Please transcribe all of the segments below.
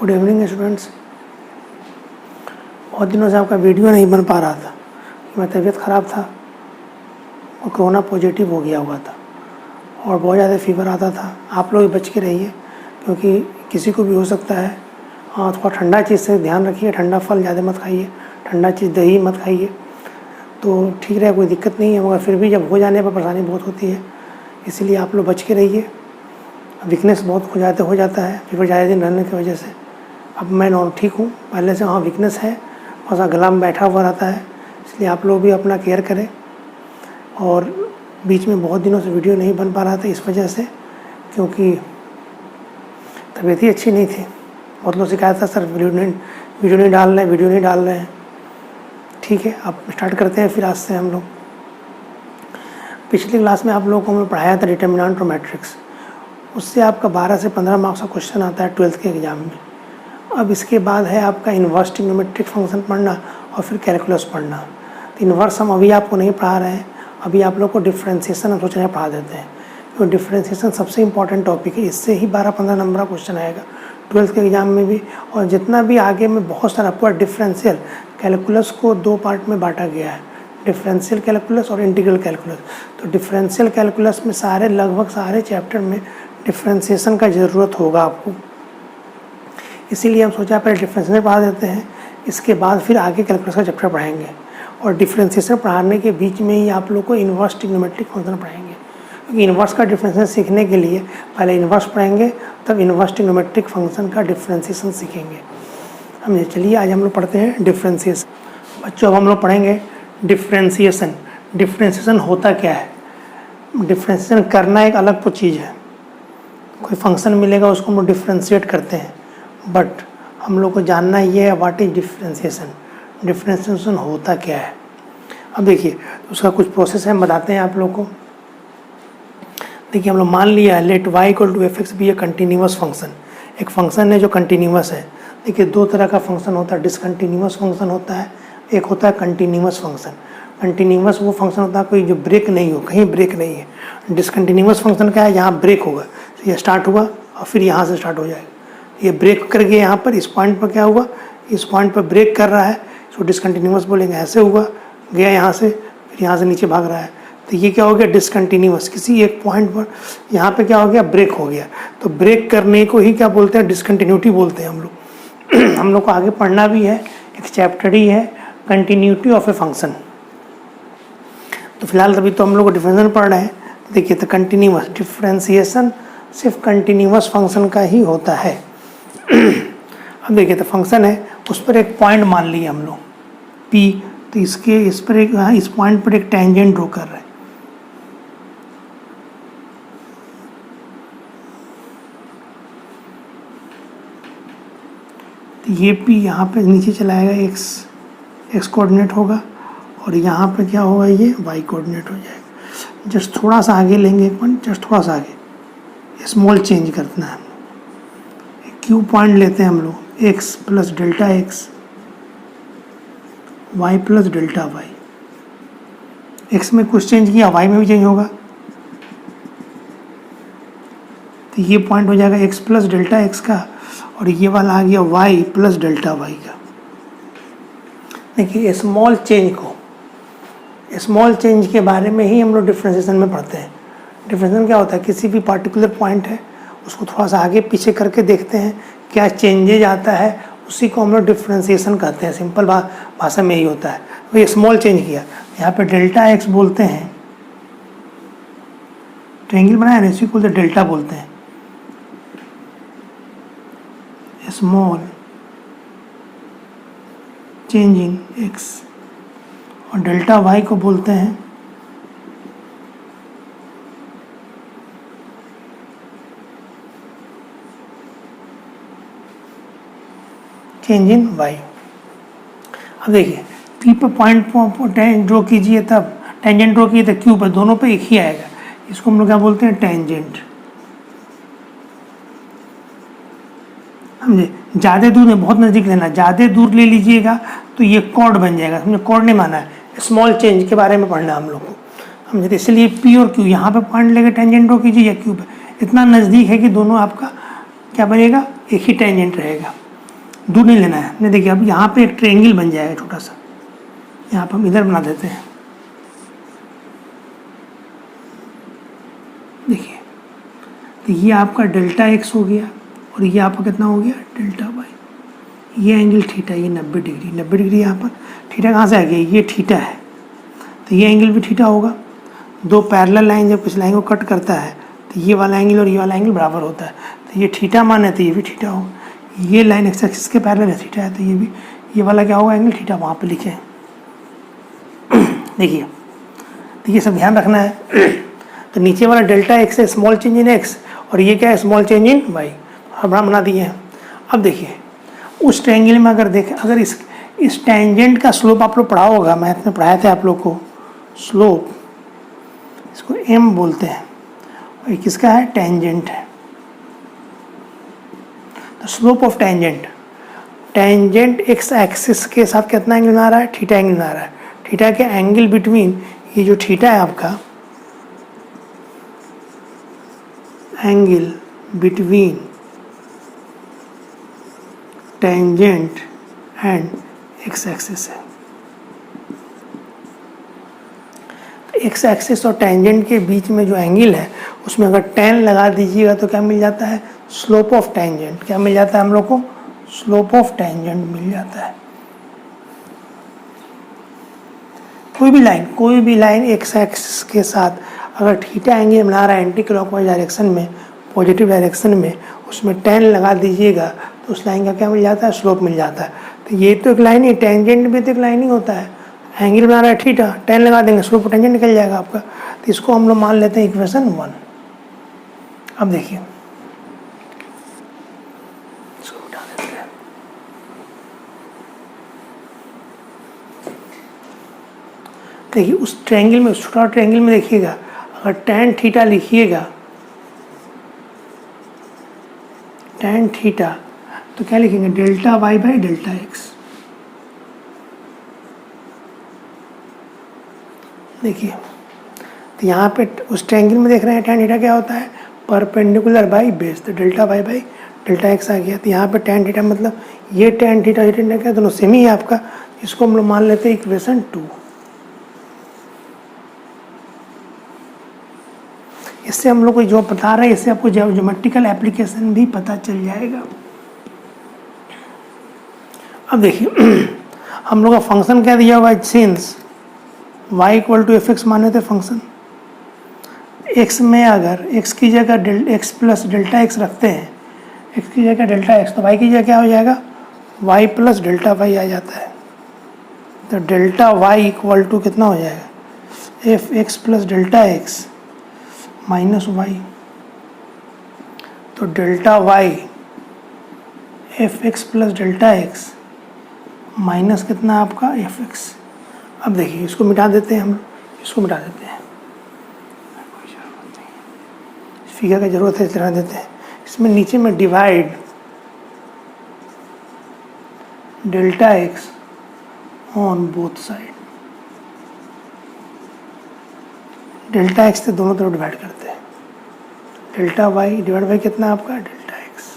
Good evening students. बहुत दिनों से आपका वीडियो नहीं बन पा रहा था। मेरी तबीयत ख़राब था और कोरोना पॉजिटिव हो गया हुआ था और बहुत ज़्यादा फीवर आता था। आप लोग बच के रहिए क्योंकि किसी को भी हो सकता है। हाँ, थोड़ा ठंडा चीज़ से ध्यान रखिए, ठंडा फल ज़्यादा मत खाइए, ठंडा चीज़ दही मत खाइए तो ठीक रहे, कोई दिक्कत नहीं है। मगर फिर भी जब हो जाने पर परेशानी बहुत होती है, इसलिए आप लोग बच के रहिए। वीकनेस बहुत हो जाता है फीवर ज़्यादा दिन रहने की वजह से। अब मैं ठीक हूँ पहले से। हाँ, वीकनेस है, थोड़ा सा गला में बैठा हुआ रहता है, इसलिए आप लोग भी अपना केयर करें। और बीच में बहुत दिनों से वीडियो नहीं बन पा रहा था इस वजह से, क्योंकि तबीयत ही अच्छी नहीं थी। बहुत लोग शिकायत था, सर वीडियो नहीं डाल रहे हैं। ठीक है, अब स्टार्ट करते हैं फिर आज से हम लोग। पिछली क्लास में आप लोगों को हमने पढ़ाया था डिटर्मिनेंट और मैट्रिक्स। उससे आपका 12 से 15 मार्क्स का क्वेश्चन आता है 12th के एग्ज़ाम में। अब इसके बाद है आपका इन्वर्स ट्रिग्नोमेट्रिक फंक्शन पढ़ना और फिर कैलकुलस पढ़ना। तो इन्वर्स हम अभी आपको नहीं पढ़ा रहे हैं, अभी आप लोग को डिफ्रेंसिएशन हम सोच रहे हैं पढ़ा देते हैं, क्योंकि डिफ्रेंसिएशन सबसे इंपॉर्टेंट टॉपिक है। इससे ही 12-15 नंबर का क्वेश्चन आएगा 12th के एग्ज़ाम में भी। और जितना भी आगे में बहुत सारा पूरा डिफरेंशियल कैलकुलस को 2 पार्ट में बांटा गया है, डिफरेंशियल कैलकुलस और इंटीग्रल कैलकुलस। तो डिफरेंशियल कैलकुलस में लगभग सारे चैप्टर में डिफ्रेंसिएशन का ज़रूरत होगा आपको, इसीलिए हम सोचा पहले डिफरेंशिएशन पढ़ा देते हैं, इसके बाद फिर आगे कैलकुलस का चैप्टर पढ़ाएंगे। और डिफरेंशिएशन पढ़ाने के बीच में ही आप लोग को इन्वर्स ट्रिग्नोमेट्रिक फंक्शन पढ़ाएंगे, क्योंकि इन्वर्स का डिफरेंशिएशन सीखने के लिए पहले इन्वर्स पढ़ेंगे, तब इन्वर्स ट्रिग्नोमेट्रिक फंक्शन का डिफरेंशिएशन सीखेंगे। हम चलिए आज हम लोग पढ़ते हैं डिफरेंशिएशन। बच्चों अब हम लोग पढ़ेंगे डिफरेंशिएशन। डिफरेंशिएशन होता क्या है? डिफरेंशिएशन करना एक अलग तो चीज़ है, कोई फंक्शन मिलेगा उसको हम लोग डिफ्रेंशिएट करते हैं, बट हम लोग को जानना ये है व्हाट इज डिफरेंशिएशन, डिफरेंशिएशन होता क्या है। अब देखिए उसका कुछ प्रोसेस है, हम बताते हैं आप लोग को। देखिए हम लोग मान लिया है let y equal to f x be a continuous function. एक फंक्शन है जो कंटिन्यूस है। देखिए दो तरह का फंक्शन होता है, डिसकंटिन्यूस फंक्शन होता है, एक होता है कंटिन्यूस फंक्शन। कंटिन्यूस वो फंक्शन होता है कोई जो ब्रेक नहीं हो, कहीं ब्रेक नहीं है। डिसकंटिन्यूस फंक्शन क्या है? यहाँ ब्रेक होगा, ये स्टार्ट हुआ और फिर यहाँ से स्टार्ट हो जाएगा। ये ब्रेक कर गया यहाँ पर, इस पॉइंट पर क्या हुआ, इस पॉइंट पर ब्रेक कर रहा है, इसको डिसकंटिन्यूस बोलेंगे। ऐसे हुआ, गया यहाँ से, फिर यहाँ से नीचे भाग रहा है, तो ये क्या हो गया? डिसकंटिन्यूस। किसी एक पॉइंट पर यहाँ पे क्या हो गया? ब्रेक हो गया। तो ब्रेक करने को ही क्या बोलते हैं? डिसकंटिन्यूटी बोलते हैं हम लोग। हम लोग को आगे पढ़ना भी है, एक चैप्टर ही है कंटिन्यूटी ऑफ ए फंक्शन। तो फिलहाल अभी तो हम लोग डिफरेंशिएशन पढ़ रहे हैं। देखिए तो कंटिन्यूस डिफरेंशिएशन सिर्फ कंटिन्यूस फंक्शन का ही होता है। अब देखिए तो फंक्शन है, उस पर एक पॉइंट मान लिया हम लोग P, तो इस पर एक इस पॉइंट पर एक टेंजेंट ड्रॉ कर रहे हैं। तो ये P यहाँ पे नीचे चला आएगा, x कोऑर्डिनेट होगा, और यहाँ पे क्या होगा? ये y कोऑर्डिनेट हो जाएगा। जस्ट थोड़ा सा आगे लेंगे एक पॉइंट, जस्ट थोड़ा सा आगे, स्मॉल चेंज करना है। क्यू पॉइंट लेते हैं हम लोग, x plus delta x, y plus delta y। x में कुछ चेंज किया, y में भी चेंज होगा, तो ये पॉइंट हो जाएगा x प्लस डेल्टा x का, और ये वाला आ गया y प्लस डेल्टा y का। देखिए स्मॉल चेंज के बारे में ही हम लोग डिफरेंशिएशन में पढ़ते हैं। डिफरेंशिएशन क्या होता है? किसी भी पार्टिकुलर पॉइंट है उसको थोड़ा सा आगे पीछे करके देखते हैं क्या चेंजेज आता है, उसी को हम लोग डिफरेंशिएशन कहते हैं। सिंपल भाषा में यही होता है। वो स्मॉल चेंज किया, यहाँ पे डेल्टा एक्स बोलते हैं, ट्रायंगल बनाया ना, इसी को डेल्टा बोलते हैं, स्मॉल चेंज इन एक्स। और डेल्टा वाई को बोलते हैं चेंज इन वाई। अब देखिए पी पर पॉइंट ड्रॉ कीजिए, तब टेंजेंट ड्रॉ किए तो क्यू पर, दोनों पे एक ही आएगा। इसको हम लोग क्या बोलते हैं? टेंजेंट। समझे? ज़्यादा दूर में, बहुत नज़दीक लेना, ज़्यादा दूर ले लीजिएगा तो ये कॉर्ड बन जाएगा। समझे? कॉर्ड नहीं माना है, स्मॉल चेंज के बारे में पढ़ना हम लोग को। समझे? इसलिए पी और क्यू यहाँ पे पॉइंट लेके टेंजेंट ड्रॉ कीजिए, या क्यू पे इतना नज़दीक है कि दोनों आपका क्या बनेगा? एक ही टेंजेंट रहेगा। दूर नहीं लेना है। नहीं देखिए अब यहाँ पे एक ट्रायंगल बन जाएगा छोटा सा, यहाँ पर हम इधर बना देते हैं। देखिए तो ये आपका डेल्टा एक्स हो गया और ये आपका कितना हो गया डेल्टा वाई। ये एंगल थीटा, ये 90 डिग्री, 90 डिग्री यहाँ पर थीटा कहाँ से आ गया, ये थीटा है तो ये एंगल भी थीटा होगा। दो पैरेलल लाइन जब किसी लाइन को कट करता है तो ये वाला एंगल और ये वाला एंगल बराबर होता है, तो ये थीटा मान है तो ये भी थीटा होगा। ये लाइन एक्स एक्सिस के पैरेलल है, थीटा है, तो ये भी, ये वाला क्या होगा एंगल थीटा, वहाँ पे लिखे। देखिए तो ये सब ध्यान रखना है। तो नीचे वाला डेल्टा एक्स है स्मॉल चेंज इन एक्स और ये क्या है स्मॉल चेंज इन वाई, हम बना दिए हैं। अब देखिए उस ट्रायंगल में अगर देखें, अगर इस टेंजेंट का स्लोप आप लोग पढ़ा होगा, मैथ में पढ़ाया था आप लोग को, स्लोप इसको एम बोलते हैं और ये किसका है टेंजेंट है। तो slope of tangent, tangent x axis के साथ कितना एंगल बना रहा है, थीटा एंगल बना रहा है। थीटा के एंगल बिटवीन, ये जो थीटा है आपका, angle between tangent and x axis है। तो एक्स एक्सिस और टेंजेंट के बीच में जो एंगल है उसमें अगर tan लगा दीजिएगा तो क्या मिल जाता है, स्लोप ऑफ टेंजेंट। क्या मिल जाता है हम लोग को, स्लोप ऑफ टेंजेंट मिल जाता है। कोई भी लाइन एक्स एक्सिस के साथ अगर थीटा एंगल बना रहा है एंटी क्लॉकवाइज डायरेक्शन में, पॉजिटिव डायरेक्शन में, उसमें tan लगा दीजिएगा तो उस लाइन का क्या मिल जाता है, स्लोप मिल जाता है। तो ये तो एक लाइन ही, टेंजेंट में तो एक लाइन ही होता है। एंगल बना रहा है थीटा, tan लगा देंगे, स्लोप ऑफ टेंजेंट निकल जाएगा आपका। तो इसको हम लोग मान लेते हैं इक्वेशन 1। अब देखिए इसको मिटा देते हैं। देखिए उस ट्रायंगल में, छोटा ट्रायंगल में देखिएगा, अगर tan थीटा लिखिएगा, tan थीटा, तो क्या लिखेंगे, delta Y by delta x. देखिए तो यहाँ पे उस ट्रायंगल में देख रहे हैं tan थीटा क्या होता है, परपेंडिकुलर बाई बेस, तो delta Y by delta X आ गया। तो यहाँ पे tan थीटा मतलब ये tan थीटा, ये tan क्या, दोनों सेम ही है आपका। इसको हम लोग मान लेते हैं इक्वेशन 2। इससे हम लोग को जो बता रहा है, इससे आपको ज्योमेट्रिकल एप्लीकेशन भी पता चल जाएगा। अब देखिए हम लोग का फंक्शन क्या दिया हुआ है, since y equal to f x माने थे फंक्शन, x में अगर x की जगह x प्लस डेल्टा एक्स रखते हैं, x की जगह डेल्टा एक्स, तो y की जगह क्या हो जाएगा, y प्लस डेल्टा वाई आ जाता है। तो डेल्टा y इक्वल टू कितना हो जाएगा, F x plus delta x minus Y. तो delta y F x plus delta x minus कितना आपका एफ एक्स। अब देखिए इसको मिटा देते हैं हम, इसको मिटा देते हैं, फिगर की जरूरत है चला देते हैं। इसमें नीचे में divide delta x on both side, delta x से दोनों तरफ डिवाइड करते हैं। डेल्टा वाई डिवाइड बाई कितना आपका डेल्टा एक्स।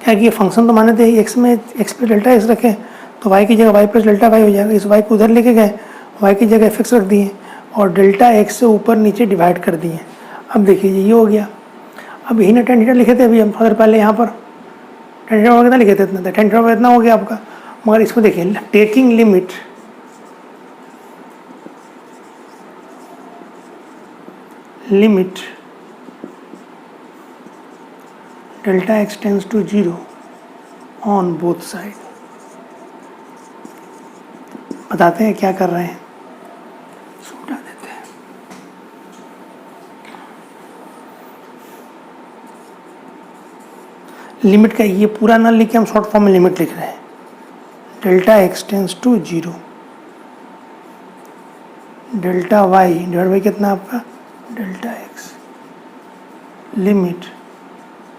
क्या कि ये फंक्शन तो माने थे एक्स में एक्स प्लस डेल्टा एक्स रखे, तो वाई की जगह वाई प्लस डेल्टा वाई हो जाएगा। इस वाई को उधर लेके गए, वाई की जगह एफ एक्स रख दिए और डेल्टा एक्स से ऊपर नीचे डिवाइड कर दिए। अब देखिए ये हो गया। अब यही ना tan थीटा लिखे थे अभी हम थोड़ी देर पहले यहाँ पर, tan थीटा कितना लिखे थे, इतना था, tan थीटा इतना हो गया आपका। मगर इसको देखिए, taking limit delta x tends to 0 on both side. बताते हैं क्या कर रहे हैं, हटा देते हैं। लिमिट का ये पूरा ना लिख के हम शॉर्ट फॉर्म में लिमिट लिख रहे हैं। Delta x tends to 0, delta y divide by कितना आपका delta x, limit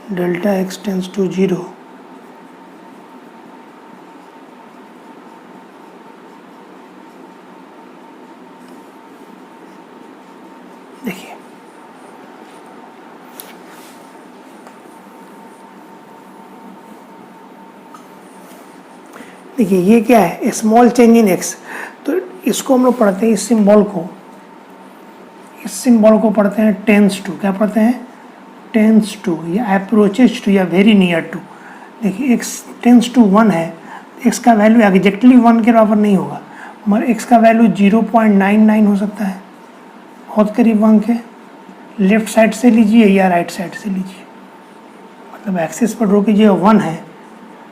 delta x tends to 0 देखिए ये क्या है, स्मॉल चेंज इन एक्स, तो इसको हम लोग पढ़ते हैं, इस सिंबल को पढ़ते हैं टेंस टू, क्या पढ़ते हैं, टेंस टू या अप्रोचेज टू या वेरी नियर टू। देखिए एक्स टेंस टू 1 है, एक्स का वैल्यू एग्जैक्टली 1 के बराबर नहीं होगा, मगर एक्स का वैल्यू 0.99 हो सकता है, बहुत करीब 1 के। लेफ्ट साइड से लीजिए या राइट साइड से लीजिए, मतलब एक्सिस पर ड्रॉ कीजिए 1 है,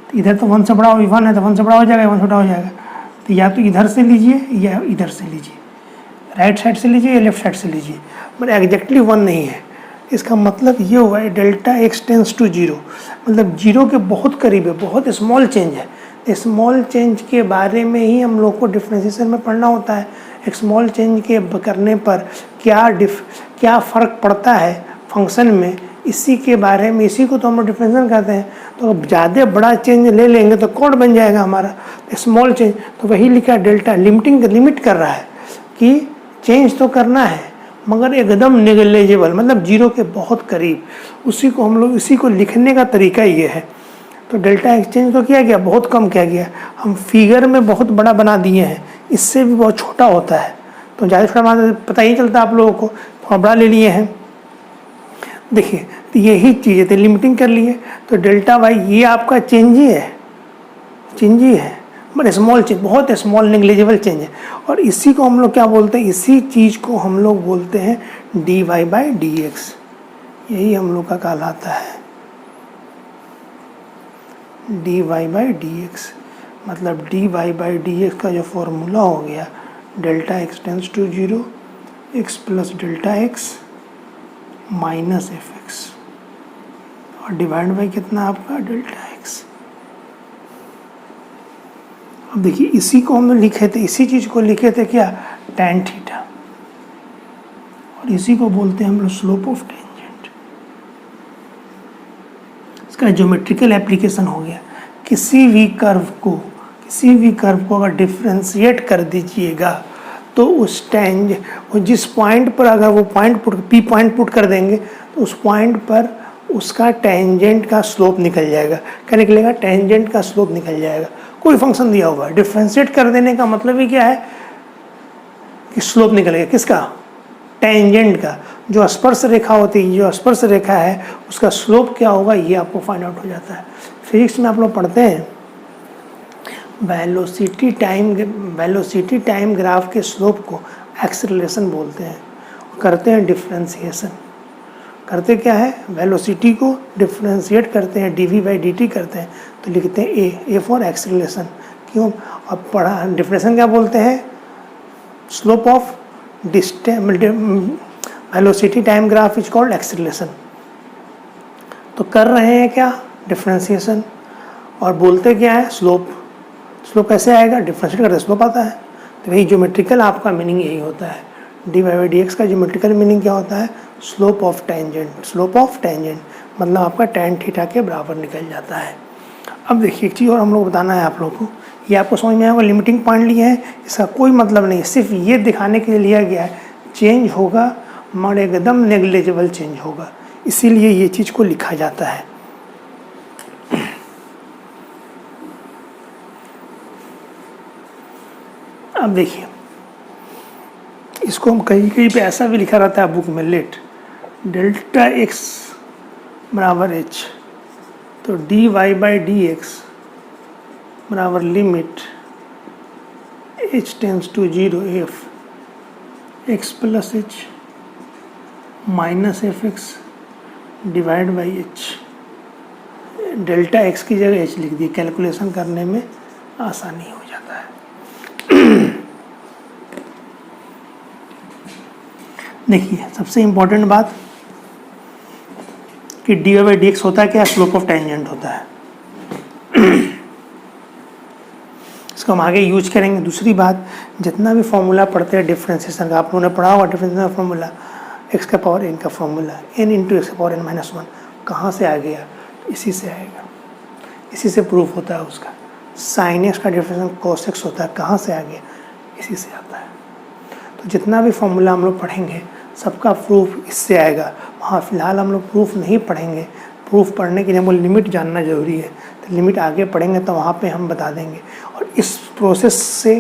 तो इधर तो 1 से बड़ा हो, 1 है तो 1 से बड़ा हो जाएगा, 1 से बड़ा हो जाएगा, तो या तो इधर से लीजिए या इधर से लीजिए, राइट साइड से लीजिए या लेफ्ट साइड से लीजिए, मगर एग्जैक्टली 1 नहीं है। इसका मतलब ये हुआ है डेल्टा एक्स टेंस टू 0, मतलब 0 के बहुत करीब है, बहुत स्मॉल चेंज है। स्मॉल चेंज के बारे में ही हम लोग को डिफ्रेंशिएशन में पढ़ना होता है। एक स्मॉल चेंज के करने पर क्या फ़र्क पड़ता है फंक्शन में, इसी के बारे में, इसी को तो हम लोग डिफ्रेंशिएशन कहते हैं। तो अब ज़्यादा बड़ा चेंज ले लेंगे तो कौन बन जाएगा हमारा स्मॉल चेंज, तो वही लिखा डेल्टा, लिमिट कर रहा है कि चेंज तो करना है मगर एकदम नेग्लिजिबल, मतलब 0 के बहुत करीब, उसी को हम लोग, इसी को लिखने का तरीका ये है। तो डेल्टा एक्सचेंज तो किया गया, बहुत कम किया गया, हम फिगर में बहुत बड़ा बना दिए हैं, इससे भी बहुत छोटा होता है, तो ज़्यादा छोटा पता ही चलता है आप लोगों को, थोड़ा बड़ा ले लिए हैं। देखिए तो यही चीज़ें थे, लिमिटिंग कर लिए, तो डेल्टा वाई ये आपका चेंज ही है, बट स्मॉल चेंज, बहुत स्मॉल नेग्लिजिबल चेंज है, और इसी को हम लोग क्या बोलते हैं, इसी चीज़ को हम लोग बोलते हैं dy/dx, यही हम लोग का कहलाता है dy/dx। मतलब dy/dx का जो फॉर्मूला हो गया, delta x tends to 0, x plus delta x minus f x, और डिवाइड बाई कितना आपका डेल्टा एक्स। अब देखिए इसी को हम लिखे थे, इसी चीज़ को लिखे थे क्या, tan थीटा, और इसी को बोलते हैं हम लोग स्लोप ऑफ टेंजेंट। इसका ज्योमेट्रिकल एप्लीकेशन हो गया, किसी भी कर्व को अगर डिफ्रेंशिएट कर दीजिएगा तो उस जिस पॉइंट पर अगर वो पी पॉइंट पुट कर देंगे तो उस पॉइंट पर उसका टेंजेंट का स्लोप निकल जाएगा। क्या निकलेगा, टेंजेंट का स्लोप निकल जाएगा। कोई फंक्शन दिया हुआ है, डिफ्रेंशिएट कर देने का मतलब ही क्या है कि स्लोप निकलेगा, किसका, टेंजेंट का। जो स्पर्श रेखा होती है, जो स्पर्श रेखा है उसका स्लोप क्या होगा ये आपको फाइंड आउट हो जाता है। फिजिक्स में आप लोग पढ़ते हैं वेलोसिटी टाइम ग्राफ के स्लोप को एक्सेलरेशन बोलते हैं, करते हैं डिफ्रेंशिएशन। करते क्या है, वेलोसिटी को डिफ्रेंशिएट करते हैं, dv/dt करते हैं, तो लिखते हैं ए फॉर एक्सेलरेशन। क्यों, अब पढ़ा डिफ्रेंशिएशन क्या बोलते हैं, slope of velocity time graph is called acceleration. तो कर रहे हैं क्या, डिफ्रेंशिएशन, और बोलते क्या है, स्लोप कैसे आएगा, डिफ्रेंशिएट करते स्लोप आता है। तो वही ज्योमेट्रिकल आपका मीनिंग यही होता है, dy/dx का ज्योमेट्रिकल मीनिंग क्या होता है, स्लोप ऑफ टेंजेंट, मतलब आपका tan थीटा के बराबर निकल जाता है। अब देखिए एक चीज़ और हम लोग बताना है आप लोगों को, ये आपको समझ में आएगा, लिमिटिंग पॉइंट लिए हैं, इसका कोई मतलब नहीं, सिर्फ ये दिखाने के लिए लिया गया है, चेंज होगा मगर एकदम नेग्लिजिबल चेंज होगा, इसीलिए ये चीज़ को लिखा जाता है। अब देखिए इसको हम कहीं पे ऐसा भी लिखा रहता है बुक में, लेट डेल्टा एक्स बराबर एच, तो dy/dx बराबर limit h tends to 0 f x plus h minus f x divide by h। Delta x की जगह h लिख दी, कैलकुलेशन करने में आसानी हो जाता है। देखिए सबसे इम्पोर्टेंट बात कि dy/dx होता है क्या, स्लोप ऑफ टेंजेंट होता है, इसको हम आगे यूज करेंगे। दूसरी बात, जितना भी फॉर्मूला पढ़ते हैं डिफ्रेंशिएशन का, आप लोगों ने पढ़ा होगा डिफ्रेंशिएशन का फॉर्मूला, x का पावर n का फॉर्मूला, n इंटू x का पावर n माइनस 1, कहाँ से आ गया, इसी से आएगा, इसी से प्रूफ होता है उसका। साइन x का डिफ्रेंशिएशन cos x होता है, कहाँ से आ गया, इसी से आता है। तो जितना भी फॉर्मूला हम लोग पढ़ेंगे सबका प्रूफ इससे आएगा। वहाँ फ़िलहाल हम लोग प्रूफ नहीं पढ़ेंगे, प्रूफ पढ़ने के लिए हमको लिमिट जानना ज़रूरी है, तो लिमिट आगे पढ़ेंगे तो वहाँ पे हम बता देंगे। और इस प्रोसेस से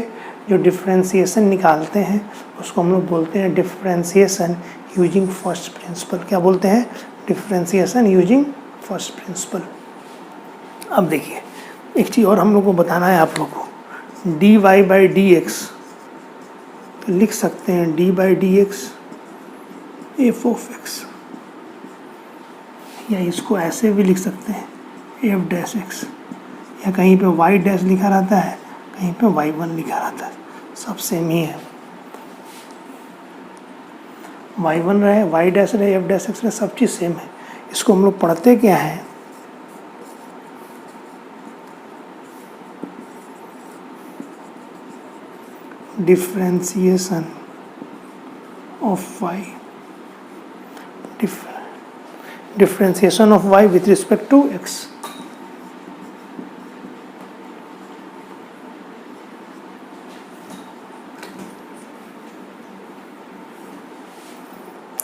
जो डिफ्रेंसिएशन निकालते हैं उसको हम लोग बोलते हैं डिफ्रेंसिएशन यूजिंग फर्स्ट प्रिंसिपल। क्या बोलते हैं? Differentiation using first principle. अब देखिए एक चीज़ और हम लोग को बताना है आप लोग को, dy बाई डी एक्स, तो लिख सकते हैं D by d x f of x, या इसको ऐसे भी लिख सकते हैं एफ डैश एक्स, या कहीं पे वाई डैश लिखा रहता है, कहीं पे वाई वन लिखा रहता है, सब सेम ही है। वाई वन रहे, वाई डैश रहे, एफ डैश एक्स रहे, सब चीज़ सेम है। इसको हम लोग पढ़ते क्या है? Differentiation of y, differentiation of y with respect to x.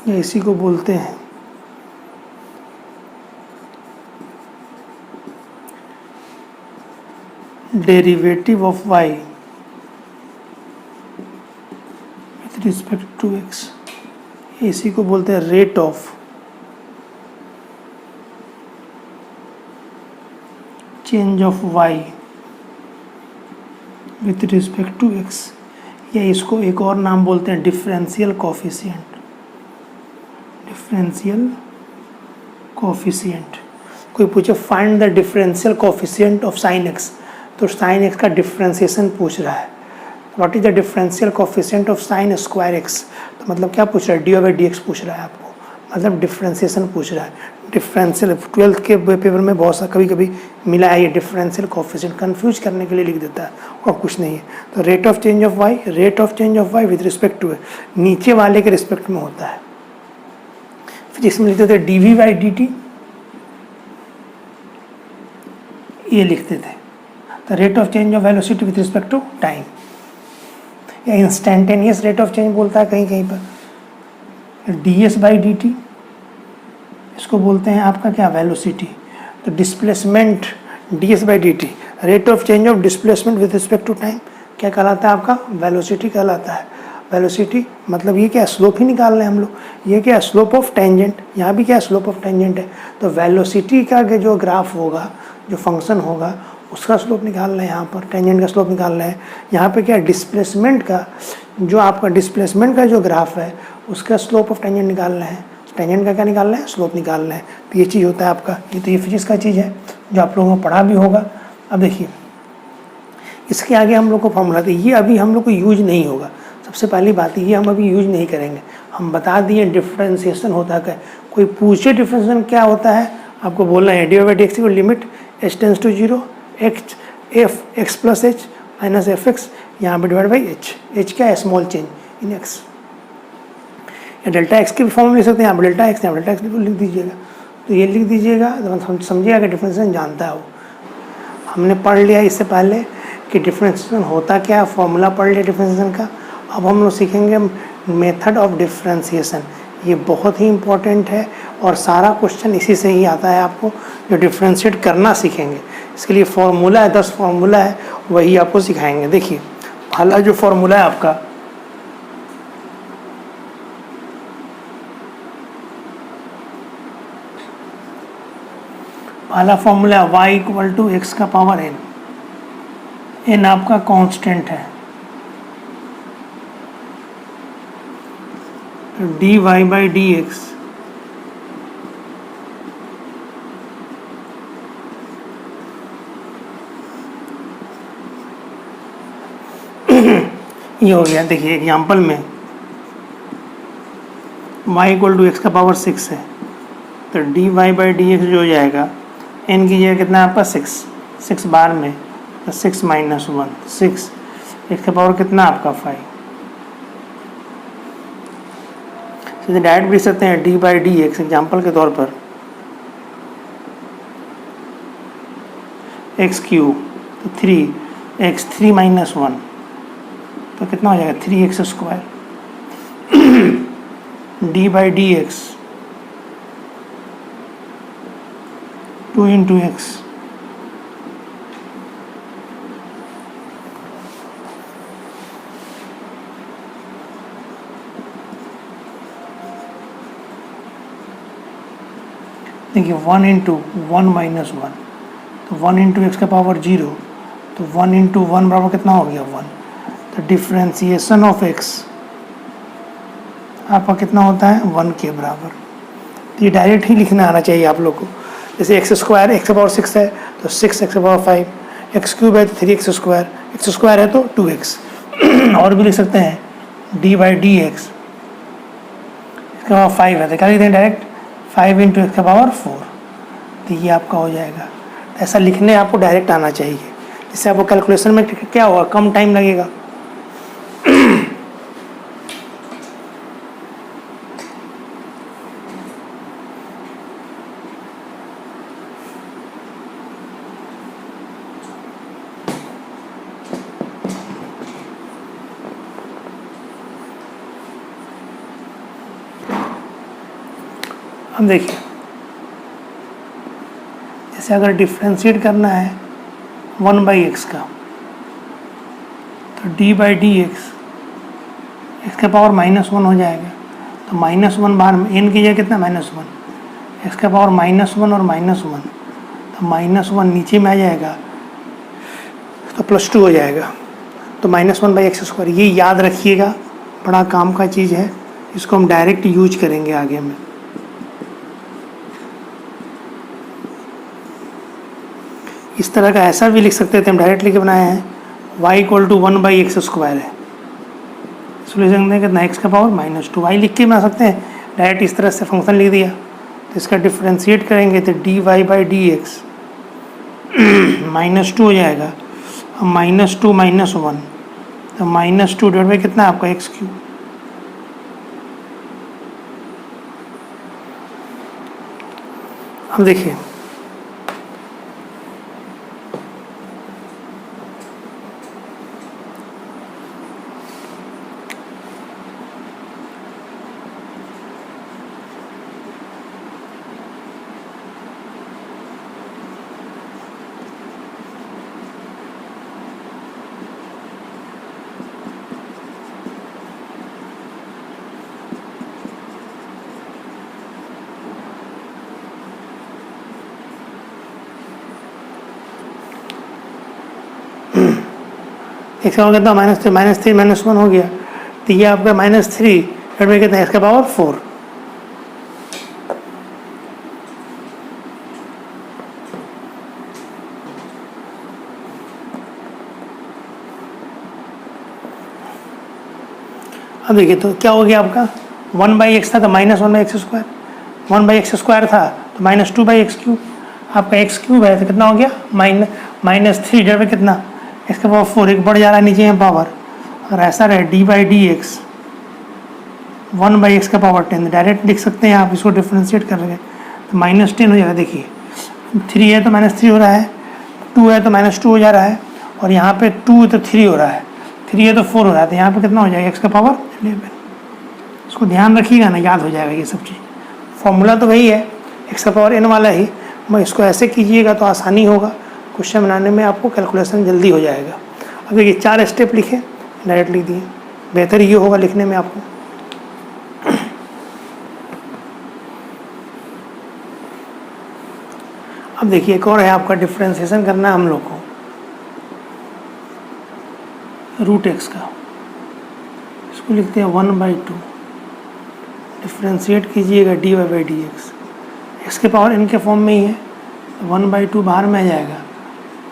या इसी को बोलते हैं derivative of y with respect to x. इसी को बोलते हैं rate of change of y with respect to x, या इसको एक और नाम बोलते हैं डिफरेंशियल कोफिशिएंट। Differential coefficient. कोई पूछे find the differential coefficient of sine x, तो साइन एक्स का डिफरेंशिएशन पूछ रहा है। What is the differential coefficient of sine square x, तो मतलब क्या पूछ रहा है? डी बाई डी एक्स पूछ रहा है आपको, मतलब डिफरेंशिएशन पूछ रहा है। डिफरेंशियल 12th के पेपर में बहुत सा कभी कभी मिला है ये डिफरेंशियल कोफिशिएंट, कंफ्यूज करने के लिए लिख देता है और कुछ नहीं है। तो rate of change of y, rate of change of y with respect to नीचे वाले के रिस्पेक्ट में होता है। फिर इसमें लिखते थे d v by d t, ये लिखते थे। तो rate of change of velocity with respect to time, या इंस्टेंटेनियस रेट ऑफ चेंज बोलता है कहीं कहीं पर। D s by d t, इसको बोलते हैं आपका क्या? वेलोसिटी। तो displacement d s by d t, rate of change of displacement with respect to time, क्या कहलाता है आपका? वेलोसिटी कहलाता है। वेलोसिटी मतलब ये क्या? स्लोप ही निकाल रहे हैं हम लोग। ये क्या? Slope of tangent. यहाँ भी क्या? स्लोप ऑफ टेंजेंट है। तो वेलोसिटी का जो ग्राफ होगा, जो फंक्शन होगा, उसका स्लोप निकाल रहे हैं यहाँ पर, टेंजेंट का स्लोप निकाल रहे हैं। यहाँ पे क्या? डिस्प्लेसमेंट का, जो आपका डिस्प्लेसमेंट का जो ग्राफ है उसका स्लोप ऑफ टेंजेंट निकाल रहे हैं। टेंजेंट का क्या निकाल रहे हैं? स्लोप निकाल रहे हैं। तो ये चीज़ होता है आपका। ये तो ये फिजिक्स का चीज़ है जो आप लोगों को पढ़ा भी होगा। अब देखिए इसके आगे हम लोग को फॉर्मूला, तो ये अभी हम लोग को यूज नहीं होगा। सबसे पहली बात ये हम अभी यूज नहीं करेंगे। हम बता दिए डिफ्रेंसिएशन होता है क्या। कोई पूछे डिफ्रेंसिएशन क्या होता है, आपको बोलना है डी बाई डी एक्स को limit h tends to 0 x f x plus h minus f x, यहाँ पर डिवाइड बाई एच। एच क्या है? Small change in x. या डेल्टा एक्स के भी फॉर्म लिख सकते हैं, यहाँ पर डेल्टा एक्स, यहाँ पर डेल्टा एक्स लिख दीजिएगा। तो ये लिख दीजिएगा तो समझिएगा कि डिफ्रेंसिएशन जानता है वो। हमने पढ़ लिया इससे पहले कि डिफ्रेंसिएशन होता क्या, फॉर्मूला पढ़ लिया डिफ्रेंसिएशन का। अब हम लोग सीखेंगे मेथड ऑफ डिफ्रेंसिएशन। ये बहुत ही इम्पोर्टेंट है और सारा क्वेश्चन इसी से ही आता है आपको, जो डिफ्रेंशिएट करना सीखेंगे। इसके लिए फॉर्मूला है, 10 फॉर्मूला है, वही आपको सिखाएंगे। देखिए पहला जो फॉर्मूला है आपका, पहला फॉर्मूला है y इक्वल टू एक्स का पावर n। n आपका कांस्टेंट है। D y by d x ये हो गया। देखिए एग्जाम्पल में y इक्वल टू एक्स का पावर 6 है, तो d y by d x जो हो जाएगा, n की जगह कितना है आपका 6 बार में, तो 6 माइनस 1 6, एक्स का पावर कितना आपका 5। सीधे डायरेक्ट भी सकते हैं D by d x example के तौर पर एक्स क्यूब, तो 3x 3 माइनस 1, तो कितना हो जाएगा 3x square. D by d x 2 into x, देखिए 1 इंटू 1 माइनस 1, तो 1 इंटू एक्स का पावर 0, तो 1 इंटू 1 बराबर कितना हो गया 1। तो डिफ्रेंसिएशन ऑफ एक्स आपका कितना होता है 1 के बराबर। तो ये डायरेक्ट ही लिखना आना चाहिए आप लोग को। जैसे एक्स स्क्वायर एक्स का पावर 6 है तो 6 एक्स का पावर 5, एक्स क्यूब है तो 3 एक्स स्क्वायर है तो 2x। और भी लिख सकते हैं डी बाई डी एक्स, इसका पावर 5 है तो क्या लिखते हैं डायरेक्ट 5 इंटू एक्स का पावर 4। तो ये आपका हो जाएगा। ऐसा लिखने आपको डायरेक्ट आना चाहिए, इससे आपको कैलकुलेशन में क्या होगा, कम टाइम लगेगा। अब देखिए, जैसे अगर डिफ्रेंशिएट करना है 1 बाई एक्स का, तो D by d x, x का पावर -1 हो जाएगा। तो -1 बाहर में एन की जगह कितना -1, एक्स का पावर -1 और -1, तो -1 नीचे में आ जाएगा तो +2 हो जाएगा। तो -1 बाई एक्स स्क्वायर, ये याद रखिएगा, बड़ा काम का चीज़ है, इसको हम डायरेक्ट यूज करेंगे आगे में। इस तरह का ऐसा भी लिख सकते थे हम, डायरेक्ट लिख के बनाए हैं y equal to 1 by x square है, सोल्यूशन देंगे कितना एक्स का पावर -2, y लिख के बना सकते हैं डायरेक्ट, इस तरह से फंक्शन लिख दिया। तो इसका डिफ्रेंशिएट करेंगे तो d y by d x -2 हो जाएगा, और -2 -1, तो -2 डिवाइड बाई कितना आपका एक्स क्यूब। अब देखिए एक्स का कितना -3 -1 हो गया, तो ये आपका -3 डिवाइड बाई कितना एक्स का पावर 4। अब देखिए तो क्या हो गया आपका 1 बाई एक्स था तो -1 by x square, 1 by x square था तो -2 बाई एक्स क्यूब, आपका एक्स क्यूब है तो कितना हो गया -3 डिवाइड बाई कितना एक्स का पावर 4, एक बढ़ जा रहा है नीचे में पावर। अगर ऐसा रहे D by d x 1 by x का पावर 10, डायरेक्ट लिख सकते हैं आप, इसको डिफ्रेंशिएट कर रहे हैं तो -10 हो जाएगा। देखिए 3 है तो -3 हो रहा है, 2 है तो -2 हो जा रहा है, और यहाँ पे 2 है तो 3 हो रहा है, 3 है तो 4 हो रहा है, तो यहाँ पे कितना हो जाएगा एक्स का पावर 11। इसको ध्यान रखिएगा ना, याद हो जाएगा ये सब चीज़। फॉर्मूला तो वही है एक्स का पावर n वाला ही, मैं इसको ऐसे कीजिएगा तो आसानी होगा, क्वेश्चन बनाने में आपको कैलकुलेशन जल्दी हो जाएगा। अब देखिए 4 स्टेप लिखे, डायरेक्ट लिख दिए, बेहतर ये होगा लिखने में आपको। अब देखिए एक और है आपका, डिफ्रेंशिएशन करना है हम लोग को रूट एक्स का, इसको लिखते हैं 1/2, डिफ्रेंशिएट कीजिएगा d y by d x, x के पावर n के फॉर्म में ही है, 1/2 बाहर में आ जाएगा,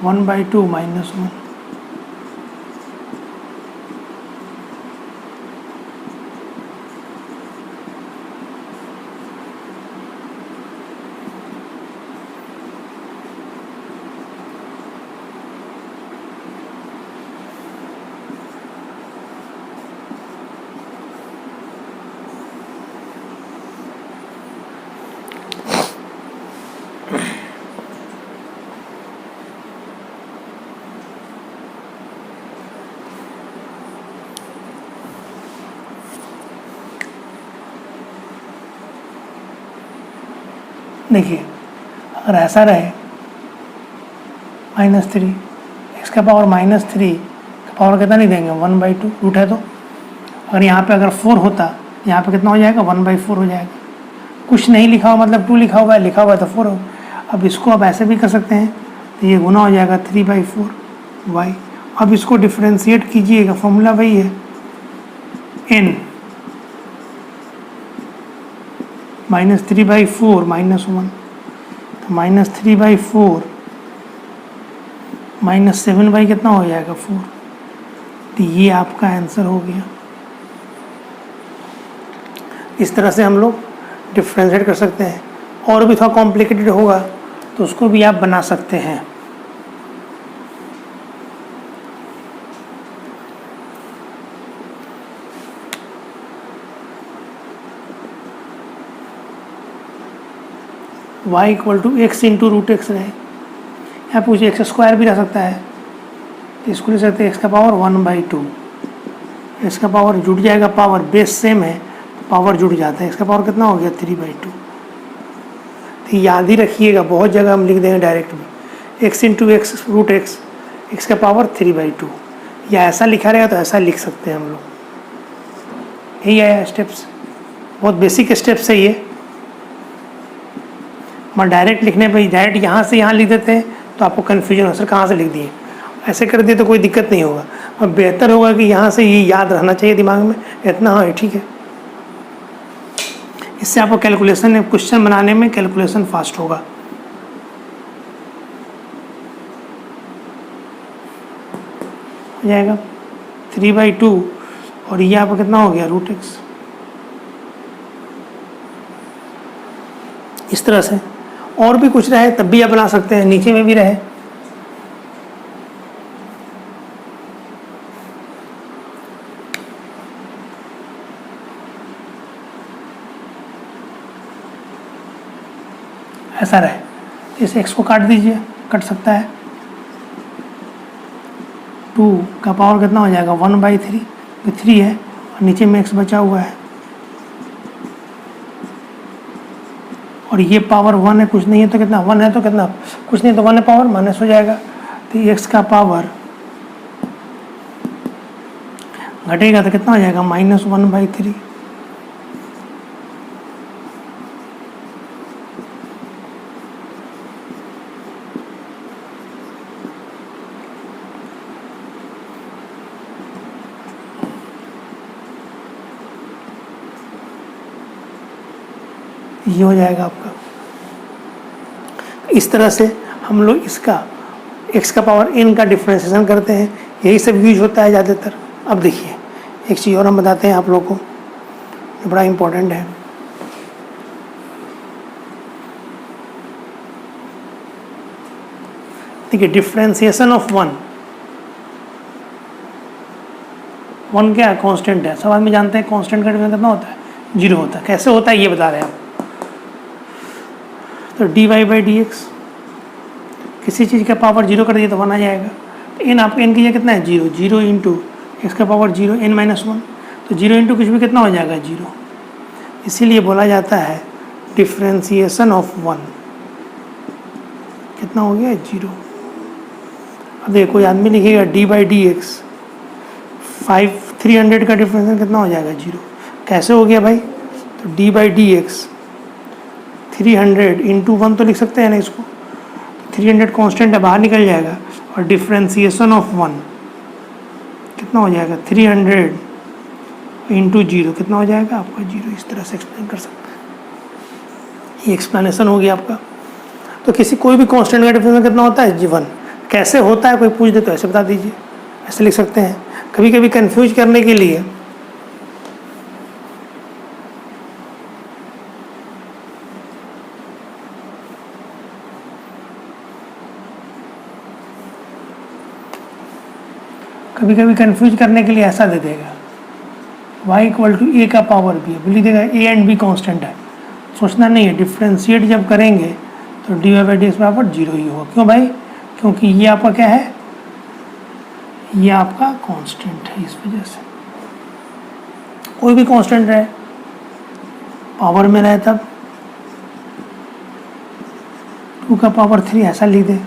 1/2 -1, देखिए अगर ऐसा रहे -3, एक्स का पावर -3 का पावर कितना नहीं देंगे 1/2 रूट है तो। और यहाँ पे अगर 4 होता, यहाँ पे कितना हो जाएगा 1/4 हो जाएगा। कुछ नहीं लिखा हुआ मतलब 2 लिखा हुआ है, लिखा हुआ है तो 4 हो। अब इसको अब ऐसे भी कर सकते हैं, तो ये गुना हो जाएगा 3/4 y। अब इसको डिफ्रेंशिएट कीजिएगा, फॉर्मूला वही है n -3/4 -1, तो -3/4 -7 कितना हो जाएगा 4। तो ये आपका आंसर हो गया। इस तरह से हम लोग डिफ्रेंशिएट कर सकते हैं। और भी थोड़ा कॉम्प्लिकेटेड होगा तो उसको भी आप बना सकते हैं। y = x × √x रहे, यहाँ पूछिए x² भी रह सकता है, तो इसको ले सकते हैं x का पावर 1/2। x का पावर जुड़ जाएगा, पावर बेस सेम है तो पावर जुड़ जाता है। x का पावर कितना हो गया 3/2। तो याद ही रखिएगा, बहुत जगह हम लिख देंगे डायरेक्ट में x × x √x, x का पावर 3/2, या ऐसा लिखा रहेगा तो ऐसा लिख सकते हैं हम लोग। यही आया स्टेप्स, बहुत बेसिक स्टेप्स है ये। मैं डायरेक्ट लिखने पर डायरेक्ट यहाँ से यहाँ लिख देते हैं तो आपको कन्फ्यूजन हो, सर कहाँ से लिख दिए। ऐसे कर दिए तो कोई दिक्कत नहीं होगा, और बेहतर होगा कि यहाँ से ये याद रहना चाहिए दिमाग में इतना। हाँ ठीक है, इससे आपको कैलकुलेशन क्वेश्चन बनाने में कैलकुलेशन फास्ट होगा। हो जाएगा 3/2 और ये आपका कितना हो गया √x। इस तरह से और भी कुछ रहे तब भी आप बना सकते हैं, नीचे में भी रहे। ऐसा रहे, इस x को काट दीजिए, कट सकता है। 2 का पावर कितना हो जाएगा 1/3, 3 है और नीचे में x बचा हुआ है, और ये पावर 1 है, कुछ नहीं है तो कितना 1 है तो कितना, कुछ नहीं तो 1 है, पावर माइनस हो जाएगा। तो x का पावर घटेगा तो कितना हो जाएगा -1/3। ये हो जाएगा आपका। इस तरह से हम लोग इसका x का पावर n का डिफ्रेंशिएशन करते हैं, यही सब यूज होता है ज़्यादातर। अब देखिए एक चीज़ और हम बताते हैं आप लोगों को, ये बड़ा इम्पोर्टेंट है। देखिए डिफ्रेंशिएशन ऑफ 1 क्या है, कांस्टेंट है। सब आदमी जानते हैं कांस्टेंट का डिफरेंस कितना होता है 0 होता है। कैसे होता है ये बता रहे हैं आप। तो dy/dx किसी चीज़ का पावर 0 कर दिए तो 1 आ जाएगा। तो n आपका n की जगह कितना है 0, 0 × x का पावर 0 n-1, तो 0 × कुछ भी कितना हो जाएगा 0। इसीलिए बोला जाता है डिफ्रेंशिएशन ऑफ 1 कितना हो गया 0। अब देखो कोई आदमी लिखेगा d/dx 300 का डिफ्रेंशिएशन कितना हो जाएगा 0। कैसे हो गया भाई, तो d/dx 300 × 1 तो लिख सकते हैं ना इसको, 300 कांस्टेंट है बाहर निकल जाएगा, और डिफ्रेंशिएशन ऑफ 1 कितना हो जाएगा 300 × 0 कितना हो जाएगा आपका 0। इस तरह से एक्सप्लेन कर सकते हैं। ये एक्सप्लेनेशन हो गया आपका। तो किसी कोई भी कांस्टेंट का डिफ्रेंशिएशन कितना होता है 1। कैसे होता है कोई पूछ दे तो ऐसे बता दीजिए, ऐसे लिख सकते हैं। कभी कभी कंफ्यूज करने के लिए ऐसा दे देगा y = a का पावर b है, बोली देगा a एंड b कांस्टेंट है। सोचना नहीं है, डिफ्रेंशिएट जब करेंगे तो dy/dx बराबर 0 ही होगा। क्यों भाई, क्योंकि ये आपका क्या है, ये आपका कांस्टेंट है। इस वजह से कोई भी कांस्टेंट रहे पावर में रहे तब 2 का पावर 3 ऐसा लिख दे,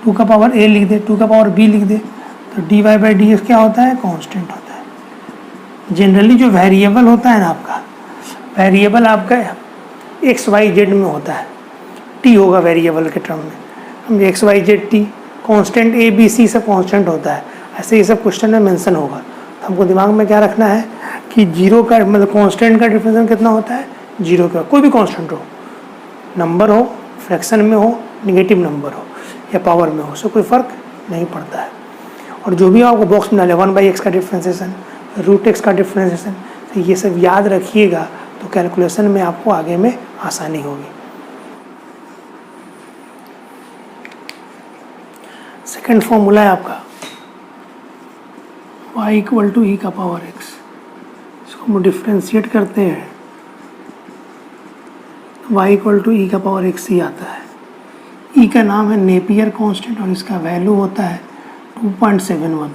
2 का पावर a लिख दे, 2 का पावर b लिख दे, तो dy बाई डी एक्स क्या होता है, कांस्टेंट होता है। जनरली जो वेरिएबल होता है ना आपका, वेरिएबल आपका एक्स वाई जेड में होता है, t होगा वेरिएबल के टर्म में, हम x y z t, constant a b c सब कांस्टेंट होता है। ऐसे ये सब क्वेश्चन में मेंशन होगा, तो हमको दिमाग में क्या रखना है कि जीरो का मतलब कांस्टेंट का डिफरेंस कितना होता है, जीरो का, कोई भी कांस्टेंट हो, नंबर हो, फ्रैक्शन में हो, निगेटिव नंबर हो या पावर में हो, उससे कोई फ़र्क नहीं पड़ता है। और जो भी आपको बॉक्स में डाले 1/x का डिफ्रेंसिएशन, √x का डिफ्रेंसिएशन, तो ये सब याद रखिएगा, तो कैलकुलेशन में आपको आगे में आसानी होगी। सेकंड फॉर्मूला है आपका y = e का पावर x, इसको हम डिफ्रेंशिएट करते हैं, y = e का पावर x ही आता है। e का नाम है नेपियर कांस्टेंट और इसका वैल्यू होता है 2.71।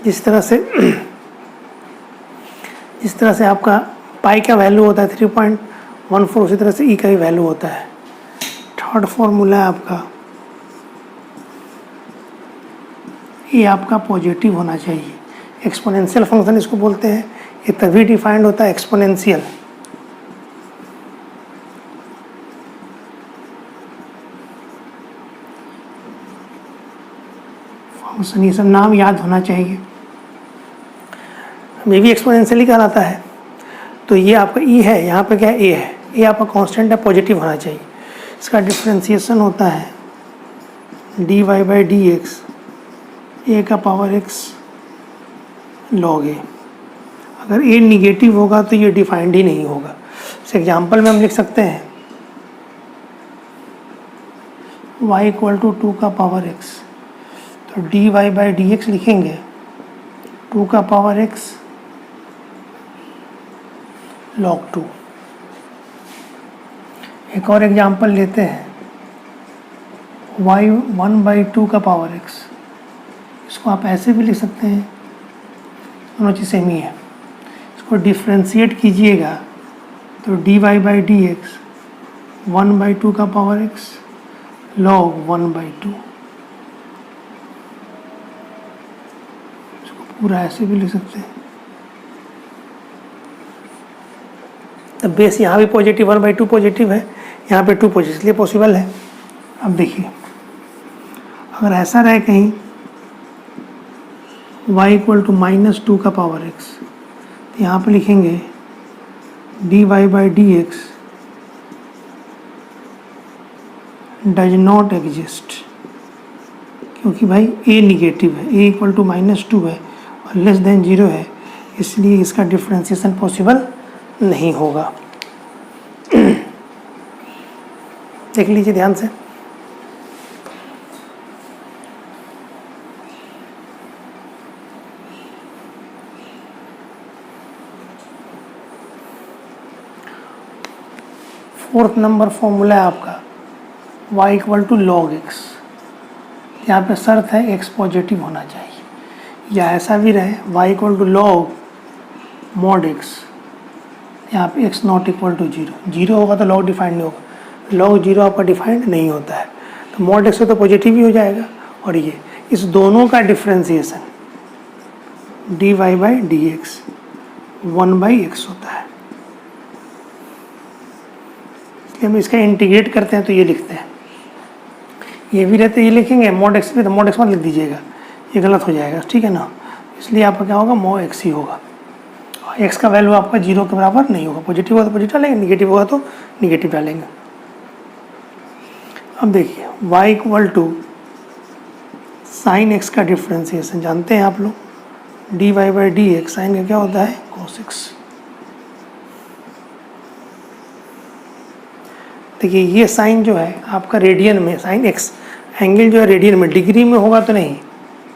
जिस तरह से आपका पाई का वैल्यू होता है 3.14, उसी तरह से e का ही वैल्यू होता है। थर्ड फॉर्मूला है आपका ये आपका पॉजिटिव होना चाहिए। एक्सपोनेंशियल फंक्शन इसको बोलते हैं, ये तभी डिफाइंड होता है एक्सपोनेंशियल। फंक्शन ये सब नाम याद होना चाहिए, ये भी एक्सपोनेंशियल ही कहलाता है। तो ये आपका e है, यहाँ पे क्या है, a है, a आपका कांस्टेंट है, पॉजिटिव होना चाहिए। इसका डिफ्रेंशिएशन होता है dy by d x, a का पावर x log a। अगर a निगेटिव होगा तो ये डिफाइंड ही नहीं होगा। इस एग्जाम्पल में हम लिख सकते हैं y = 2 का पावर x, तो dy बाई डी एक्स लिखेंगे 2 का पावर x log 2। एक और एग्जाम्पल लेते हैं y 1/2 का पावर x, इसको आप ऐसे भी लिख सकते हैं, दोनों चीज़ सेम ही है। इसको डिफ्रेंशिएट कीजिएगा तो dy बाई डी एक्स 1/2 का पावर x log 1/2, इसको पूरा ऐसे भी लिख सकते हैं। तो बेस यहाँ भी पॉजिटिव 1/2 पॉजिटिव है, यहाँ पे 2 पॉजिटिव, इसलिए पॉसिबल है। अब देखिए अगर ऐसा रहे कहीं y = -2 का पावर x, तो यहाँ पे लिखेंगे dy by d x does not exist, क्योंकि भाई a निगेटिव है, a = -2 है और लेस देन 0 है, इसलिए इसका डिफ्रेंशिएशन पॉसिबल नहीं होगा। देख लीजिए ध्यान से, फोर्थ नंबर फॉर्मूला है आपका y = log x। यहाँ पे शर्त है x पॉजिटिव होना चाहिए, या ऐसा भी रहे y = log mod x, यहाँ पे x ≠ = 0, 0 होगा तो log डिफाइंड नहीं होगा, log 0 आपका डिफाइंड नहीं होता है, तो mod x तो पॉजिटिव ही हो जाएगा। और ये इस दोनों का differentiation dy by d x 1/x होता है, इसलिए हम इसका इंटीग्रेट करते हैं तो ये लिखते हैं। ये भी रहते, ये लिखेंगे mod x भी, तो mod x मत लिख दीजिएगा, ये गलत हो जाएगा, ठीक है ना। इसलिए आपका क्या होगा, mod x ही होगा। x का वैल्यू आपका 0 के बराबर नहीं होगा, पॉजिटिव होगा तो पॉजिटिव डालेंगे, निगेटिव होगा तो निगेटिव डालेंगे। अब देखिए y = sin x का डिफ्रेंशिएशन जानते हैं आप लोग, dy by d x, sine का क्या होता है, cos x। देखिए ये साइन जो है आपका रेडियन में, साइन x एंगल जो है रेडियन में, डिग्री में होगा तो नहीं,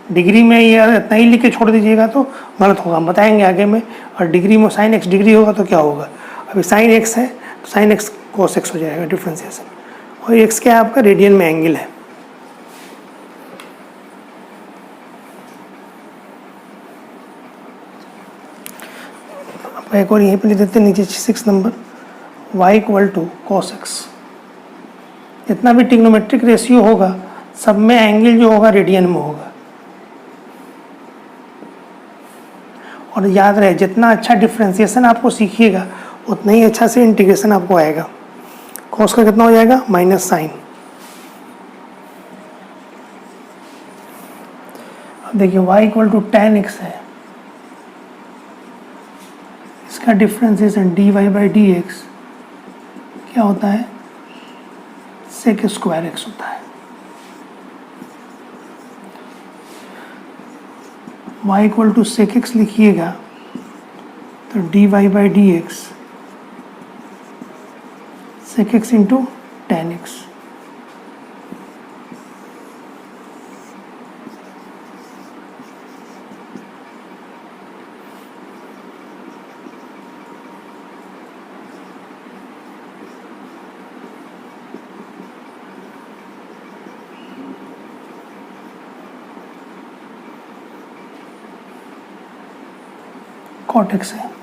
डिग्री में ये इतना ही लिख के छोड़ दीजिएगा तो गलत होगा, हम बताएंगे आगे में। और डिग्री में साइन x डिग्री होगा तो क्या होगा, अभी साइन x है तो साइन x cos x हो जाएगा डिफ्रेंशिएशन, और x क्या है आपका रेडियन में एंगल है। एक और यहीं पे लिख देते हैं नीचे 6 नंबर, y = cos x, जितना भी ट्रिग्नोमेट्रिक रेशियो होगा सब में एंगल जो होगा रेडियन में होगा। और याद रहे जितना अच्छा डिफ्रेंसिएशन आपको सीखिएगा उतना ही अच्छा से इंटीग्रेशन आपको आएगा। कॉस का कितना हो जाएगा माइनस साइन। अब देखिए y equal to tan x है, इसका differentiation dy by d x क्या होता है सेक स्क्वायर x होता है। y equal to sec x लिखिएगा तो dy by d x sec x into tan x. Cot x है।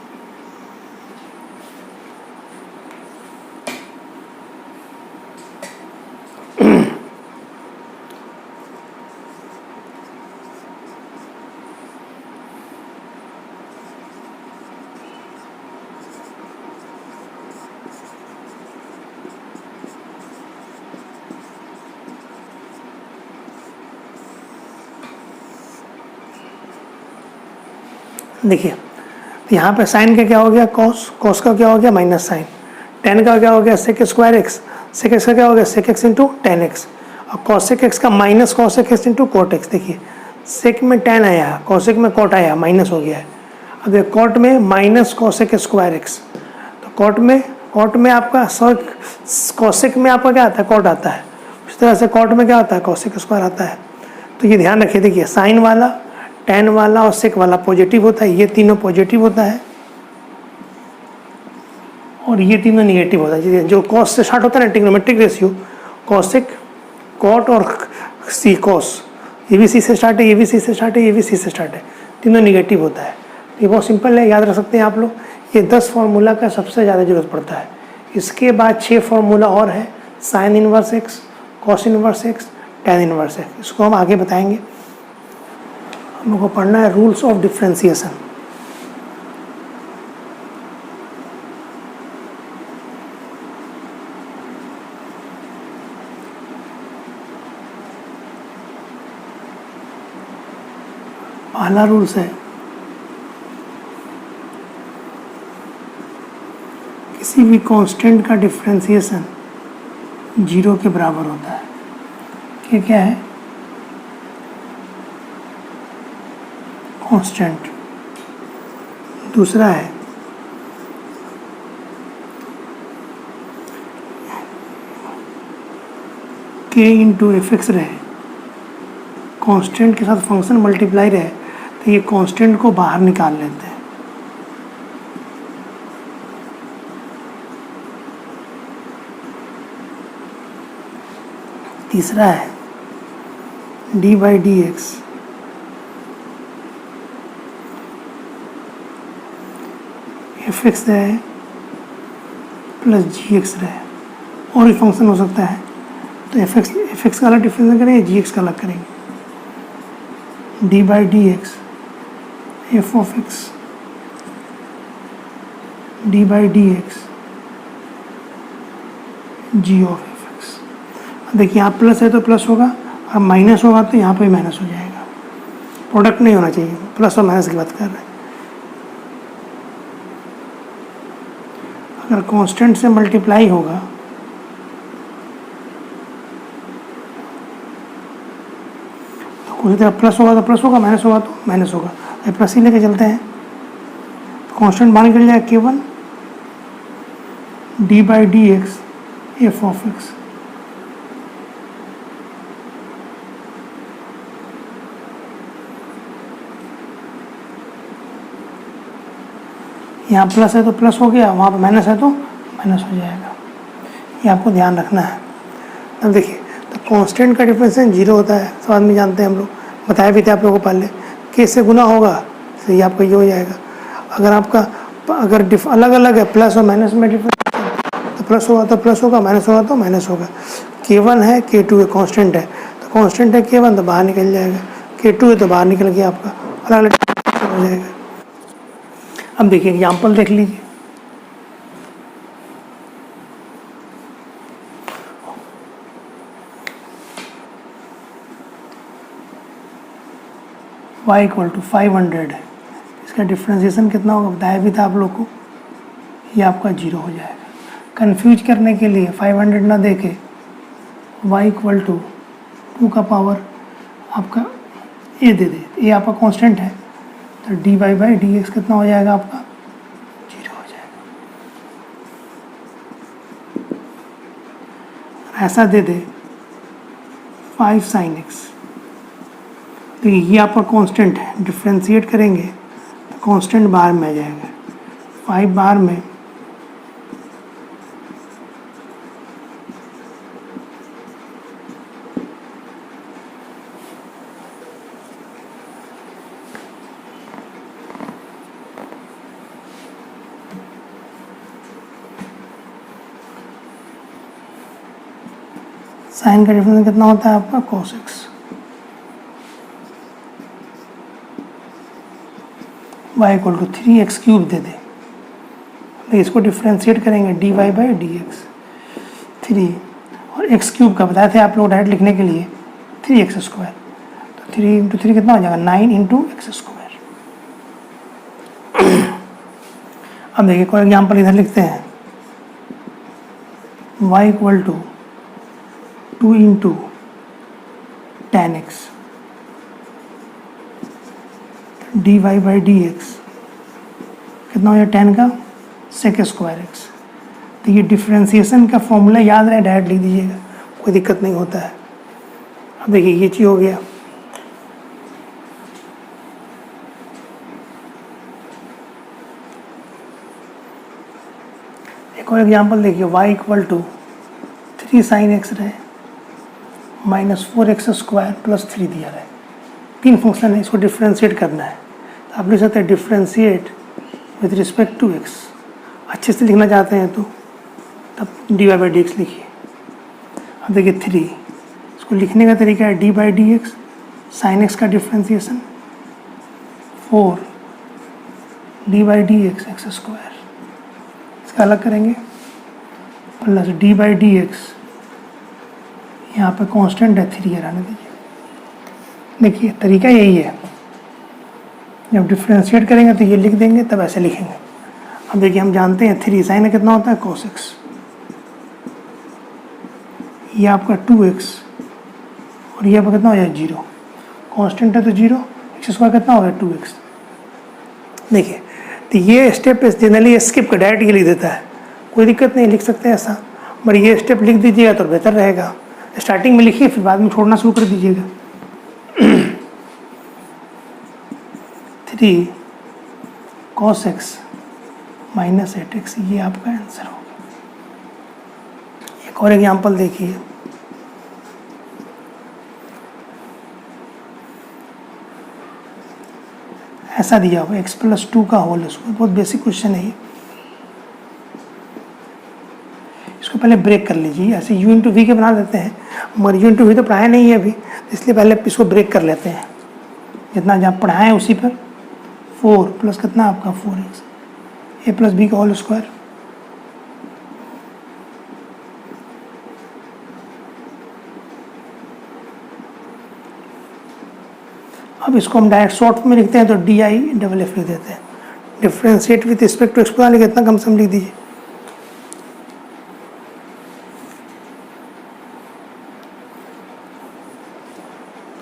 देखिए यहाँ पे साइन का क्या हो गया कॉस, कॉस का क्या हो गया माइनस साइन, टेन का क्या हो गया sec square x, sec x का क्या हो गया sec x into tan x, और कॉसेक एक्स का minus cosec x into cot x. देखिए सेक में टेन आया, कॉसेक में कॉट आया, माइनस हो गया है। अब कॉट में माइनस कॉसेक स्क्वायर एक्स, तो कॉट में आपका कॉसेक में आपका क्या आता है कॉट आता है, उस तरह से कॉट में क्या आता है कॉसेक स्क्वायर आता है। तो ये ध्यान रखिए, देखिए साइन वाला टेन वाला और सेक वाला पॉजिटिव होता है, ये तीनों पॉजिटिव होता है और ये तीनों निगेटिव होता है। जो कॉस से स्टार्ट होता है ना ट्रिग्नोमेट्रिक रेशियो, कॉसेक कॉट और सी कॉस, ये भी सी से स्टार्ट है, ये भी सी से स्टार्ट है, ये भी सी से स्टार्ट है, तीनों निगेटिव होता है। ये बहुत सिंपल है, याद रख सकते हैं आप लोग। ये 10 फार्मूला का सबसे ज़्यादा जरूरत पड़ता है। इसके बाद 6 फार्मूला और है, sine inverse x, cos inverse x, tan inverse x. इसको हम आगे बताएंगे। हम लोग को पढ़ना है रूल्स ऑफ डिफ्रेंसिएशन। पहला रूल्स है किसी भी कांस्टेंट का डिफ्रेंसिएशन 0 के बराबर होता है। ये क्या है कांस्टेंट। दूसरा है k इंटू एफ एक्स रहे, कांस्टेंट के साथ फंक्शन मल्टीप्लाई रहे तो ये कांस्टेंट को बाहर निकाल लेते हैं। तीसरा है d by d x f x रहे प्लस जी एक्स रहे, और भी फंक्शन हो सकता है तो एफ एक्स का अलग डिफरेंस करेंगे, जी एक्स का अलग करेंगे। D by d x f of x d by d x g of f x. देखिए यहाँ प्लस है तो प्लस होगा, और माइनस होगा तो यहाँ पे माइनस हो जाएगा। प्रोडक्ट नहीं होना चाहिए, प्लस और माइनस की बात कर रहे हैं। अगर कांस्टेंट से मल्टीप्लाई होगा तो कुछ तरह प्लस होगा तो प्लस होगा, माइनस होगा तो माइनस होगा। प्लस ही लेके चलते हैं, कांस्टेंट बाहर निकल जाएगा केवल D by d x f of x. यहाँ प्लस है तो प्लस हो गया, वहाँ पर माइनस है तो माइनस हो जाएगा। ये आपको ध्यान रखना है। अब देखिए तो कांस्टेंट का डिफरेंशिएशन 0 होता है, सब आदमी जानते हैं, हम लोग बताया भी थे आप लोगों को पहले। के से गुना होगा तो ये आपका ये हो जाएगा। अगर आपका अलग अलग है प्लस और माइनस में डिफरेंस तो प्लस होगा तो प्लस होगा, माइनस होगा तो माइनस होगा। K1 है, K2 है, कांस्टेंट है, तो कांस्टेंट है K1 तो बाहर निकल जाएगा, K2 है तो बाहर निकल गया आपका, अलग अलग हो जाएगा। अब देखिए एग्जाम्पल देख लीजिए। y इक्वल टू 500 है, इसका डिफ्रेंसिएशन कितना होगा बताया भी था आप लोग को, ये आपका 0 हो जाएगा। कंफ्यूज करने के लिए 500 ना देके y इक्वल टू 2 का पावर आपका a दे दे, a आपका कांस्टेंट है, तो dy बाई dx कितना हो जाएगा आपका 0 हो जाएगा। ऐसा दे दे 5 sin x, तो ये आपका कांस्टेंट है, डिफ्रेंशिएट करेंगे तो कांस्टेंट बाहर में आ जाएगा, 5 बाहर में साइन का डिफरेंस कितना होता है आपका cos x, y equal to 3x cube दे दे, तो इसको डिफ्रेंशिएट करेंगे dy बाई dx 3, और x क्यूब का बताए थे आप लोग डायरेक्ट लिखने के लिए 3x स्क्वायर, तो 3 इंटू 3 कितना हो जाएगा 9 इंटू एक्स स्क्वायर। अब देखिए कोई एग्जाम्पल इधर लिखते हैं, y equal to 2 into tan x dy by dx कितना हो जाएगा tan का sec स्क्वायर x। तो ये डिफ्रेंसिएशन का फॉर्मूला याद रहे, डायरेक्ट लिख दीजिएगा, कोई दिक्कत नहीं होता है। अब देखिए ये चीज़ हो गया। एक और एग्जांपल देखिए, y equal to 3 sin x रहे माइनस 4x स्क्वायर प्लस 3 दिया रहे, तीन फंक्शन है, इसको डिफ्रेंशिएट करना है, तो आप लिख सकते हैं differentiate with respect to x। अच्छे से लिखना चाहते हैं तो तब dy बाई dx लिखिए। अब देखिए 3, इसको लिखने का तरीका है d by dx sine x का differentiation 4 d by dx x square, इसका अलग करेंगे प्लस d बाई dx, यहाँ पे कांस्टेंट है 3 रहने दीजिए। देखिए तरीका यही है, जब डिफ्रेंशिएट करेंगे तो ये लिख देंगे, तब ऐसे लिखेंगे। अब देखिए हम जानते हैं 3 साइन कितना होता है cos x, ये आपका 2x और ये आपका कितना हो जाएगा 0, कांस्टेंट है तो 0, एक्स स्क्वायर कितना होगा 2x। देखिए तो ये स्टेप जनरली स्किप कर डायरेक्ट ये लिख देता है, कोई दिक्कत नहीं, लिख सकते हैं ऐसा, पर ये स्टेप लिख दीजिएगा तो बेहतर रहेगा। स्टार्टिंग में लिखिए फिर बाद में छोड़ना शुरू कर दीजिएगा। 3 cos x माइनस 8x, ये आपका आंसर होगा। एक और एग्जांपल देखिए, ऐसा दिया हुआ x प्लस 2 का होल स्क्वायर, बहुत बेसिक क्वेश्चन है ये, इसको पहले ब्रेक कर लीजिए, ऐसे u इंटू वी के बना देते हैं, मगर u इंटू वी तो पढ़ाया नहीं है अभी, इसलिए पहले इसको ब्रेक कर लेते हैं, जितना जहाँ पढ़ाएं उसी पर। 4 प्लस कितना आपका 4x a प्लस बी का होल स्क्वायर, अब इसको हम डायरेक्ट शॉर्ट में लिखते हैं तो डी आई डबल एफ लिख देते हैं, differentiate with respect to x पता नहीं कितना कम से कम लिख दीजिए।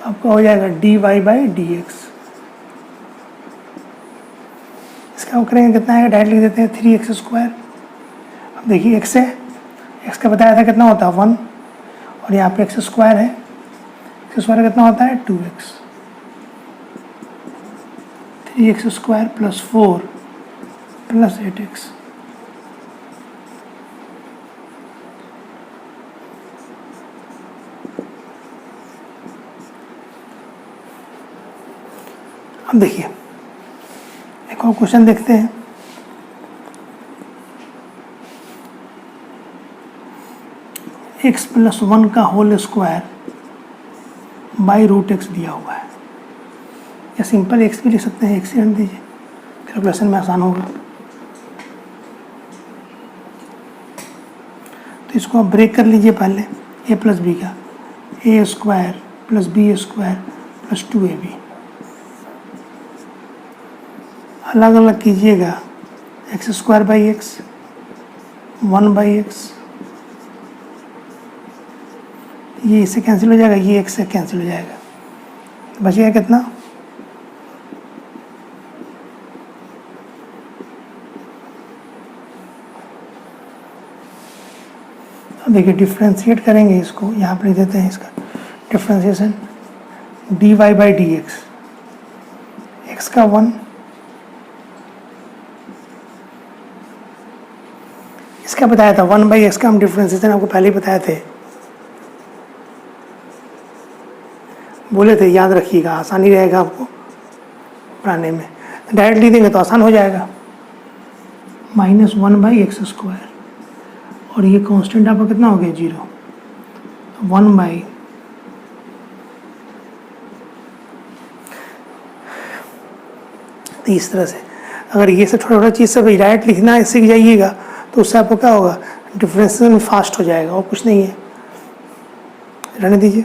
आपका हो जाएगा d y by d x, इसका हम करेंगे कितना आएगा, डायरेक्ट लिख देते हैं 3x स्क्वायर। अब देखिए x है, x का बताया था कितना होता है 1, और यहाँ पे x स्क्वायर है, x स्क्वायर कितना होता है 2x, 3x square plus 4 plus 8x। अब देखिए एक और क्वेश्चन देखते हैं, एक्स प्लस वन का whole square by root x दिया हुआ है, या सिंपल एक्स भी लिख सकते हैं, एक्स ही रख दीजिए, कैलकुलेशन में आसान होगा। तो इसको आप ब्रेक कर लीजिए पहले, ए प्लस बी का, A square plus B square plus 2ab, अलग अलग कीजिएगा, x square by x, 1/x, ये इससे कैंसिल हो जाएगा, ये एक्स से कैंसिल हो जाएगा, बचेगा कितना, अब देखिए डिफ्रेंशिएट करेंगे इसको, यहाँ पर लिख देते हैं इसका differentiation, dy by d x, x का 1, इसका बताया था 1/x का हम डिफ्रेंशिएशन आपको पहले ही बताए थे, बोले थे याद रखिएगा, आसानी रहेगा आपको पढ़ाने में। डायरेक्टली देंगे तो आसान हो जाएगा, -1/x², और ये कांस्टेंट आपका कितना हो गया 0, 1/, तो इस तरह से अगर ये सब छोटा छोटा चीज़ सब डायरेक्ट लिखना सीख जाइएगा तो उससे आपको क्या होगा, डिफरेंशिएशन फास्ट हो जाएगा, और कुछ नहीं है, रहने दीजिए।